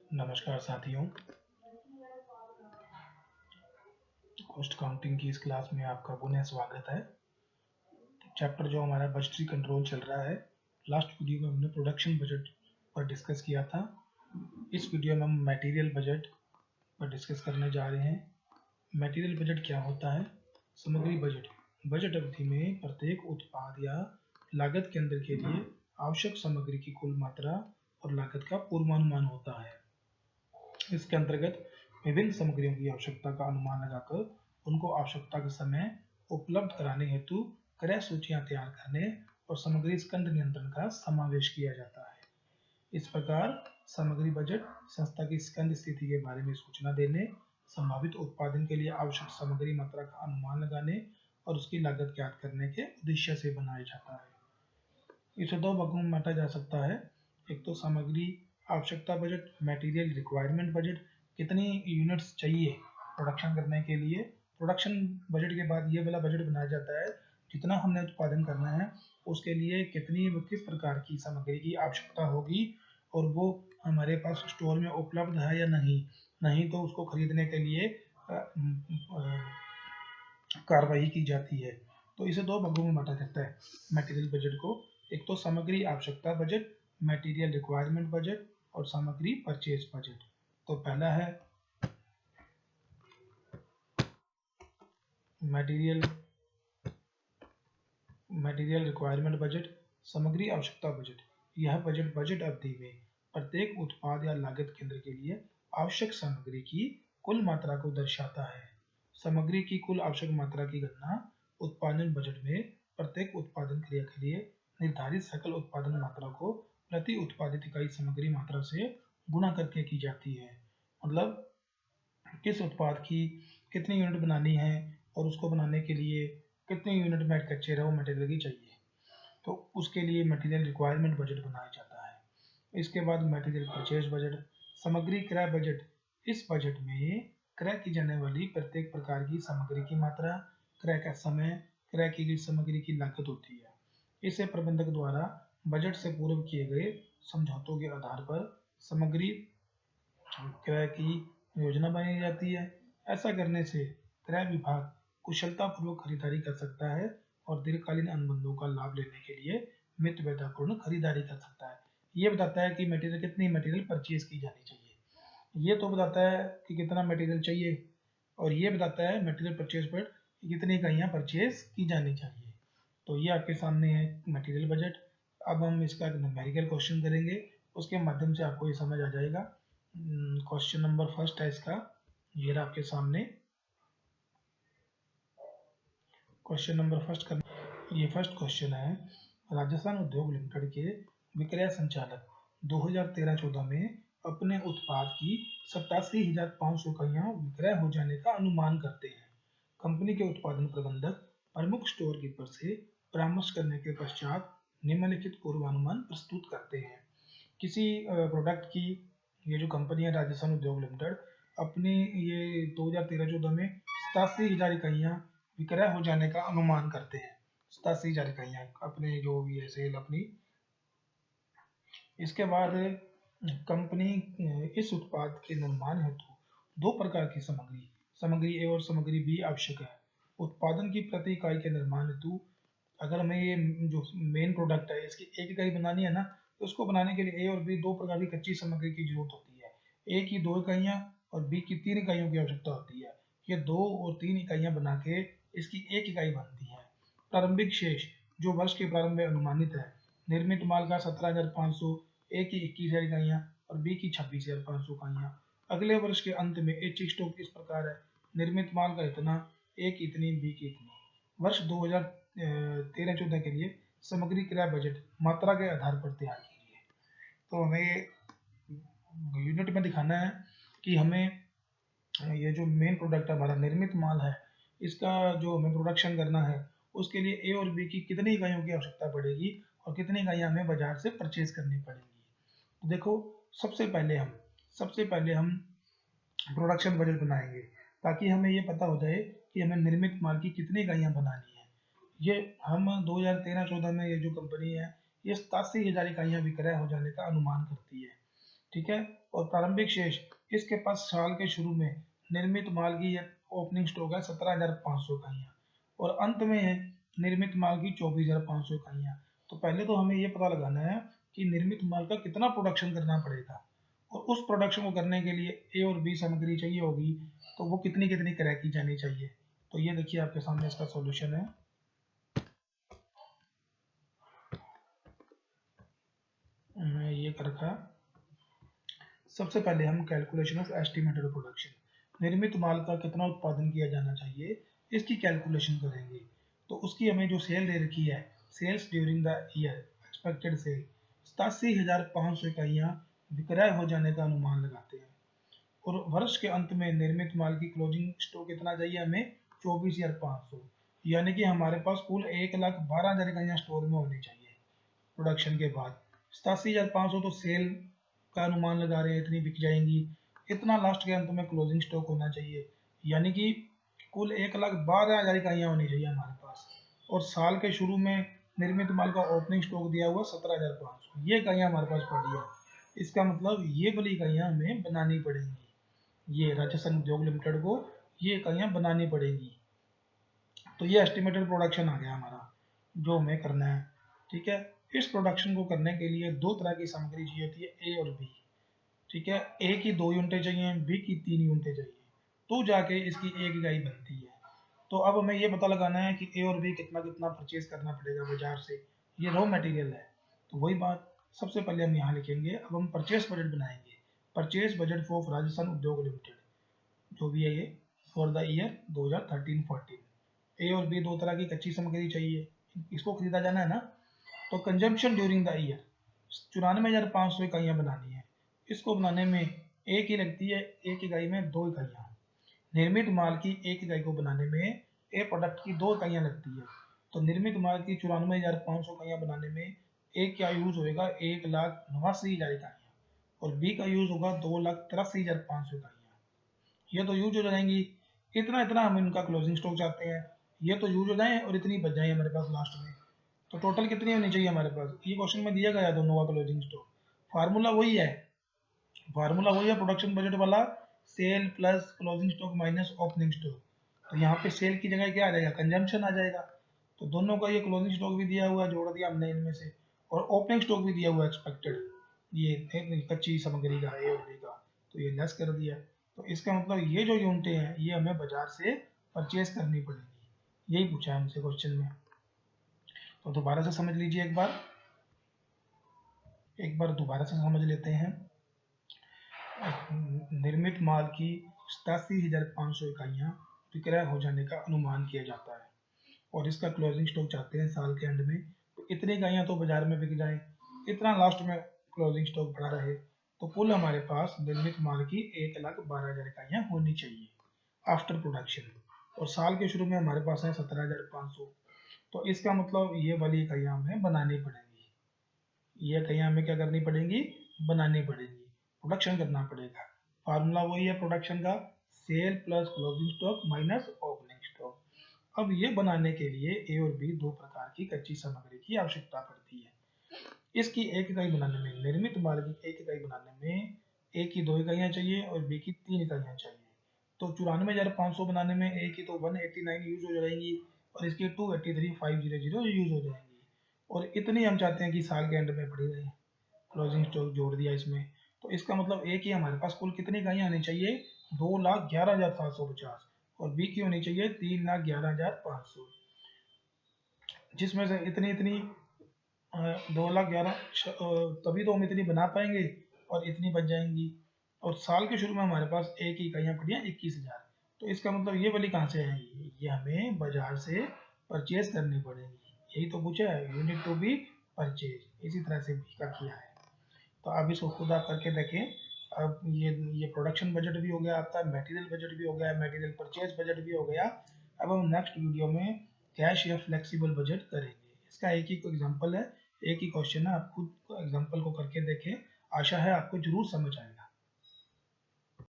नमस्कार साथियों, cost counting की इस क्लास में आपका पुनः स्वागत है। चैप्टर जो हमारा बजटरी कंट्रोल चल रहा है, लास्ट वीडियो में हमने प्रोडक्शन बजट पर डिस्कस किया था। इस वीडियो में हम मटेरियल बजट पर डिस्कस करने जा रहे हैं। मटेरियल बजट क्या होता है? सामग्री बजट बजट अवधि में प्रत्येक उत्पाद या लागत केंद्र के लिए आवश्यक सामग्री की कुल मात्रा और लागत का पूर्वानुमान होता है। इसके अंतर्गत विभिन्न सामग्रियों की आवश्यकता का अनुमान लगाकर उनको आवश्यकता के समय उपलब्ध कराने हेतु क्रय सूचियां तैयार करने और सामग्री स्कंध नियंत्रण का समावेश किया जाता है। इस प्रकार सामग्री बजट संस्था की स्कंध स्थिति के बारे में सूचना देने, संभावित उत्पादन के लिए आवश्यक सामग्री मात्रा का अनुमान लगाने और उसकी लागत ज्ञात करने के उद्देश्य से बनाया जाता है। इसे दो भागों में बांटा जा सकता है। एक तो सामग्री आवश्यकता बजट, मटेरियल रिक्वायरमेंट बजट, कितनी यूनिट्स चाहिए प्रोडक्शन करने के लिए। प्रोडक्शन बजट के बाद ये वाला बजट बनाया जाता है जितना हमने उत्पादन करना है उसके लिए कितनी किस प्रकार की सामग्री की आवश्यकता होगी और वो हमारे पास स्टोर में उपलब्ध है या नहीं तो उसको खरीदने के लिए कार्रवाई की जाती है। तो इसे दो भागों में बांटा जाता है मटेरियल बजट को। एक तो सामग्री आवश्यकता बजट, मटेरियल रिक्वायरमेंट बजट और सामग्री परचेज बजट। तो पहला है मटेरियल रिक्वायरमेंट बजट, सामग्री आवश्यकता बजट। यह बजट अवधि में प्रत्येक उत्पाद या लागत केंद्र के लिए आवश्यक सामग्री की कुल मात्रा को दर्शाता है। सामग्री की कुल आवश्यक मात्रा की गणना उत्पादन बजट में प्रत्येक उत्पादन क्रिया के लिए निर्धारित सकल उत्पादन मात्रा को प्रति उत्पादित इकाई सामग्री मात्रा से गुणा करके की जाती है। मतलब किस उत्पाद की कितनी यूनिट बनानी है और उसको बनाने के लिए कितने यूनिट में कच्चे रॉ मटेरियल की चाहिए, तो उसके लिए मटेरियल रिक्वायरमेंट बजट बनाया जाता है। इसके बाद मटेरियल परचेज बजट, सामग्री क्रय बजट। इस बजट में क्रय की जाने वाली प्रत्येक प्रकार की सामग्री की मात्रा, क्रय का समय, क्रय की गई सामग्री की लागत होती है। इसे प्रबंधक द्वारा बजट से पूर्व किए गए समझौतों के आधार पर सामग्री क्रय की योजना बनाई जाती है। ऐसा करने से क्रय विभाग कुशलतापूर्वक खरीदारी कर सकता है और दीर्घकालीन अनुबंधों का लाभ लेने के लिए मितव्ययतापूर्ण खरीदारी कर सकता है। ये बताता है कि कितनी मटेरियल परचेज की जानी चाहिए। ये तो बताता है कि कितना मटेरियल चाहिए और ये बताता है मटेरियल परचेज पर कितनी इकाइयाँ परचेज की जानी चाहिए। तो ये आपके सामने है मटेरियल बजट। अब हम इसका न्यूमेरिकल क्वेश्चन करेंगे, उसके माध्यम से आपको ये समझ आ जाएगा। क्वेश्चन नंबर फर्स्ट है इसका, ये रहा आपके सामने क्वेश्चन नंबर फर्स्ट का। ये फर्स्ट क्वेश्चन है, राजस्थान उद्योग लिमिटेड के विक्रय संचालक 2013-14 में अपने उत्पाद की 87,500 इकाइयाँ विक्रय हो जाने का अनुमान करते हैं। कंपनी के उत्पादन प्रबंधक प्रमुख स्टोर कीपर से परामर्श करने के पश्चात निम्नलिखित पूर्वानुमान प्रस्तुत करते हैं। किसी प्रोडक्ट की, ये जो कंपनी है राजस्थान उद्योग लिमिटेड, अपनी ये 2013-14 में 87,000 इकाइयाँ विक्रय हो जाने का अनुमान करते हैं। 87,000 इकाइयाँ अपने जो भी है सेल अपनी। इसके बाद कंपनी इस उत्पाद के निर्माण हेतु दो प्रकार की सामग्री ए और सामग्री बी आवश्यक है। उत्पादन की प्रति इकाई के निर्माण हेतु अगर हमें ये जो मेन प्रोडक्ट है इसकी एक इकाई बनानी है ना, तो उसको बनाने के लिए ए और बी दो प्रकार की कच्ची सामग्री की जरूरत होती है। ए की 2 इकाइयाँ और बी की 3 इकाइयों की आवश्यकता होती है। ये 2 और 3 इकाइयाँ बना के इसकी एक इकाई बनती है। प्रारंभिक शेष जो वर्ष के प्रारंभ में अनुमानित है, निर्मित माल का 17,500, ए की 21,000 इकाइयाँ और बी की 26,500 इकाइयाँ। अगले वर्ष के अंत में ऐच्छिक स्टॉक इस प्रकार है, निर्मित माल का इतना, ए की इतनी, बी की इतनी। वर्ष 2013-14 के लिए सामग्री क्रय बजट मात्रा के आधार पर तैयार कीजिए। तो हमें यूनिट में दिखाना है कि हमें ये जो मेन प्रोडक्ट हमारा निर्मित माल है, इसका जो हमें प्रोडक्शन करना है उसके लिए ए और बी की कितनी इकाइयों की आवश्यकता पड़ेगी और कितनी इकाइयाँ हमें बाजार से परचेज करनी पड़ेगी। तो देखो, सबसे पहले हम प्रोडक्शन बजट बनाएंगे ताकि हमें ये पता हो जाए कि हमें निर्मित माल की कितनी इकाइयाँ बनानी है। ये हम 2013-14 में ये जो कंपनी है ये 87,000 इकाइयाँ विक्रय हो जाने का अनुमान करती है। ठीक है। और प्रारंभिक शेष, इसके पास साल के शुरू में निर्मित माल की ओपनिंग स्टॉक है 17,500 इकाइयाँ, और अंत में है निर्मित माल की 24,500 इकाइयाँ। तो पहले तो हमें ये पता लगाना है कि निर्मित माल का कितना प्रोडक्शन करना पड़ेगा, और उस प्रोडक्शन को करने के लिए ए और बी सामग्री चाहिए होगी, तो वो कितनी कितनी क्रय की जानी चाहिए। तो ये देखिए आपके सामने इसका सॉल्यूशन है। मैं ये कर रखा। सबसे पहले हम कैलकुलेशन ऑफ एस्टिमेटेड प्रोडक्शन, निर्मित माल का कितना उत्पादन किया जाना चाहिए, इसकी कैलकुलेशन करेंगे। तो उसकी हमें जो सेल दे रखी है, sales during the year expected sale 87,500 इकाइयाँ विक्रय हो जाने का अनुमान लगाते हैं। और वर्ष के अंत में निर्मित माल की क्लोजिंग स्टॉक कितना चाहिए हमें, 24,500, यानी कि हमारे पास कुल 1,12,000 इकाइयाँ स्टोर में होनी चाहिए प्रोडक्शन के बाद। 87,500 तो सेल का अनुमान लगा रहे हैं, इतनी बिक जाएंगी, इतना लास्ट के अंत में क्लोजिंग स्टॉक होना चाहिए, यानी कि कुल 1,12,000 इकाइयाँ होनी चाहिए हमारे पास। और साल के शुरू में निर्मित माल का ओपनिंग स्टॉक दिया हुआ 17,500, ये इकाइयाँ हमारे पास पड़ी है। इसका मतलब ये वाली इकाइयाँ हमें बनानी पड़ेंगी, ये राजस्थान उद्योग लिमिटेड को ये इकाइयाँ बनानी पड़ेंगी। तो ये एस्टिमेटेड प्रोडक्शन आ गया हमारा जो हमें करना है। ठीक है। इस प्रोडक्शन को करने के लिए दो तरह की सामग्री चाहिए होती है, ए और बी। ठीक है। ए की 2 यूनिटें चाहिए, बी की 3 यूनिटें चाहिए, तो जाके इसकी एक इकाई बनती है। तो अब हमें ये पता लगाना है कि ए और बी कितना कितना परचेज करना पड़ेगा बाजार से, ये रॉ मटेरियल है। तो वही बात सबसे पहले हम यहाँ लिखेंगे। अब हम परचेज बजट बनाएंगे, परचेज बजट फॉर राजस्थान उद्योग लिमिटेड, जो भी है ये फॉर द ईयर 2013-14। ए और बी दो तरह की कच्ची सामग्री चाहिए, इसको खरीदा जाना है ना। तो कंजम्पशन ड्यूरिंग द ईयर 94,500 इकाइयाँ बनानी है। इसको बनाने में एक ही लगती है, एक इकाई में 2 इकाइयाँ। निर्मित माल की एक इकाई को बनाने में ए प्रोडक्ट की 2 इकाइयाँ लगती है। तो निर्मित माल की 94,500 इकाइयाँ बनाने में ए क्या यूज होएगा, 1,89,000 इकाइयाँ, और बी का यूज होगा 2,83,500 इकाइयाँ। ये तो यूज हो जाएंगी, इतना इतना हम इनका क्लोजिंग स्टॉक चाहते हैं, ये तो यूज हो जाए और इतनी बच जाए हमारे पास लास्ट में। तो टोटल कितनी होनी चाहिए हमारे पास, ये क्वेश्चन में दिया गया दोनों का क्लोजिंग स्टॉक। फार्मूला वही है, फार्मूला वही है प्रोडक्शन बजट वाला, sale plus closing stock minus opening stock. तो यहाँ पे सेल की जगह क्या आ जाएगा, कंजम्पशन आ जाएगा। तो दोनों का ये क्लोजिंग स्टॉक भी दिया हुआ है, जोड़ दिया हमने इनमें से, और ओपनिंग स्टॉक भी दिया हुआ है एक्सपेक्टेड, ये कच्ची सामग्री का ए और बी का, तो ये लेस कर दिया। तो इसका मतलब ये जो यूनिटें हैं ये हमें बाजार से परचेज करनी पड़ेगी, यही पूछा है हमसे क्वेश्चन में। तो दोबारा से समझ लीजिए, एक बार दोबारा से समझ लेते हैं। निर्मित माल की 87,500 इकाइयाँ विक्रय हो जाने का अनुमान किया जाता है, और इसका क्लोजिंग स्टॉक चाहते हैं साल के एंड में, तो इतनी इकाइयाँ तो बाजार में बिक जाएं, इतना लास्ट में क्लोजिंग स्टॉक पड़ा रहे। तो कुल हमारे पास निर्मित माल की 1,12,000 इकाइयाँ होनी चाहिए आफ्टर प्रोडक्शन, और साल के शुरू में हमारे पास है 17,500। तो इसका मतलब ये वाली इकाइयाँ हमें बनानी पड़ेंगी, ये इकाइयाँ हमें क्या करनी पड़ेंगी, बनानी पड़ेंगी, प्रोडक्शन करना पड़ेगा। फार्मूला वही है प्रोडक्शन का, sale plus closing stock minus opening stock. अब ये बनाने के लिए ए और बी दो प्रकार की कच्ची सामग्री की आवश्यकता पड़ती है। इसकी एक इकाई बनाने में, निर्मित माल की एक इकाई बनाने में ए की 2 इकाइयाँ चाहिए और बी की 3 इकाइयाँ चाहिए। तो 94,500 बनाने में ए की तो 189 यूज हो जाएंगी, और इसकी 283,500 यूज हो जाएंगी, और इतनी हम चाहते हैं कि साल के एंड में पड़ी रहे। क्लोजिंग स्टॉक जोड़ दिया इसमें, तो इसका मतलब ए की हमारे पास कुल कितनी इकाइयाँ आनी चाहिए, 2,11,750, और बी की होनी चाहिए 3,11,500, जिसमें से इतनी इतनी 2,11,000 तभी तो हम इतनी बना पाएंगे, और इतनी बच जाएंगी। और साल के शुरू में हमारे पास ए की इकाइयाँ पड़ी हैं 21,000, तो इसका मतलब ये वाली कहाँ से आएंगी, ये हमें बाजार से परचेज करनी पड़ेगी, यही तो पूछा है, यूनिट टू बी परचेज, इसी तरह से बी का किया है। तो अब इसको खुद आप करके देखें। अब ये प्रोडक्शन बजट भी हो गया आपका, मटेरियल बजट भी हो गया, मटेरियल परचेज बजट भी हो गया। अब हम नेक्स्ट वीडियो में कैश या फ्लेक्सिबल बजट करेंगे। इसका एक ही एग्जांपल है, एक ही क्वेश्चन है, आप खुद एग्जांपल को करके देखें, आशा है आपको जरूर समझ आएगा।